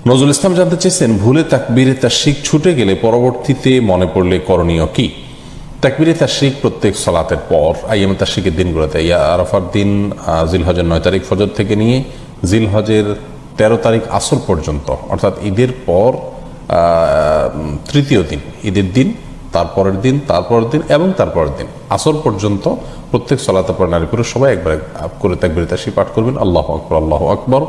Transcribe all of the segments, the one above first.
নজরুল ইসলাম জানতে চেয়েছেন, ভুলে তাকবীরে তাশরিক ছুটে গেলে পরবর্তীতে মনে পড়লে করণীয় কি? তাকবীরে তাশরিক প্রত্যেক সালাতের পর আইয়ামে তাশরিকের দিনগুলোতে, আরাফার দিন জিলহজের 9 তারিখ ফজর থেকে নিয়ে জিলহজের 13 তারিখ আসর পর্যন্ত, অর্থাৎ ঈদের পর তৃতীয় দিন, ঈদের দিন, তারপরের দিন, তারপরের দিন এবং তারপরের দিন আসর পর্যন্ত প্রত্যেক সালাতের পর নারী পুরুষ সবাই একবার করে তাকবীরে তাশরিক পাঠ করবেন। আল্লাহু আকবার, আল্লাহু আকবার,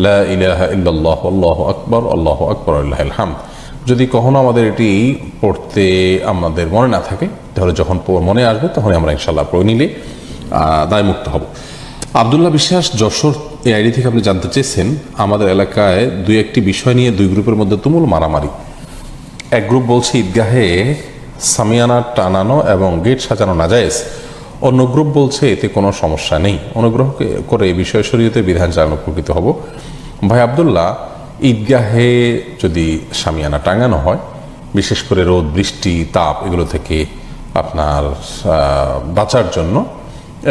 লা ইলাহা ইল্লাল্লাহ, আল্লাহু আকবার, আল্লাহু আকবার, লিল্লাহিল হামদ। যদি কখনো আমাদের এটি পড়তে আমাদের মনে না থাকে, তাহলে যখন মনে আসবে তখন আমরা ইনশাআল্লাহ পড়ে নিলে দায়মুক্ত হব। আব্দুল্লাহ বিশ্বাস যশোর এই আইডি থেকে আপনি জানতে চেয়েছেন, আমাদের এলাকায় দুই একটি বিষয় নিয়ে দুই গ্রুপের মধ্যে তুমুল মারামারি। এক গ্রুপ বলছে ঈদগাহে সামিয়ানা টানানো এবং গেট সাজানো নাজায়েজ, অন্য গ্রুপ বলছে এতে কোনো সমস্যা নেই। অনুগ্রহ করে এই বিষয়ে শরীয়তের বিধান জানানো উপকৃত হব। ভাই আব্দুল্লাহ, ঈদগাহে যদি সামিয়ানা টাঙানো হয়, বিশেষ করে রোদ, বৃষ্টি, তাপ এগুলো থেকে আপনার বাঁচার জন্য,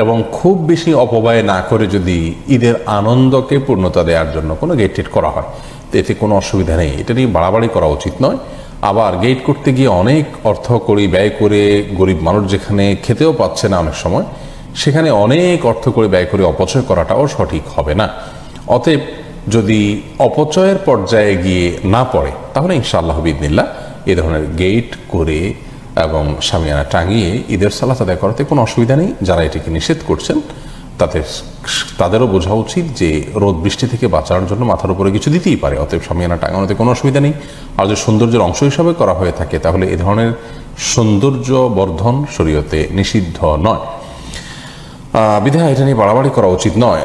এবং খুব বেশি অপব্যয় না করে যদি ঈদের আনন্দকে পূর্ণতা দেওয়ার জন্য কোনো গেট টেট করা হয়, তো এতে কোনো অসুবিধা নেই। এটা নিয়ে বাড়াবাড়ি করা উচিত নয়। আবার গেট করতে গিয়ে অনেক অর্থ করি ব্যয় করে, গরিব মানুষ যেখানে খেতেও পাচ্ছে না অনেক সময়, সেখানে অনেক অর্থ করে ব্যয় করে অপচয় করাটাও সঠিক হবে না। অতএব যদি অপচয়ের পর্যায়ে গিয়ে না পড়ে, তাহলে ইনশাআল্লাহ বিইذনিল্লাহ এ ধরনের গেট করে এবং সামিয়ানা টাঙিয়ে ঈদের সালাত আদায় করাতে কোনো অসুবিধা নেই। যারা এটিকে নিষেধ করছেন তাদেরও বোঝা উচিত যে রোদ বৃষ্টি থেকে বাঁচার জন্য মাথার উপরে কিছু দিতেই পারে, অতএব সামিয়ানা টাঙানোতে কোনো অসুবিধা নেই। আর যদি সৌন্দর্যের অংশ হিসাবে করা হয়ে থাকে, তাহলে এ ধরনের সৌন্দর্য বর্ধন শরীয়তে নিষিদ্ধ নয়, বিধায় এটা নিয়ে বাড়াবাড়ি করা উচিত নয়।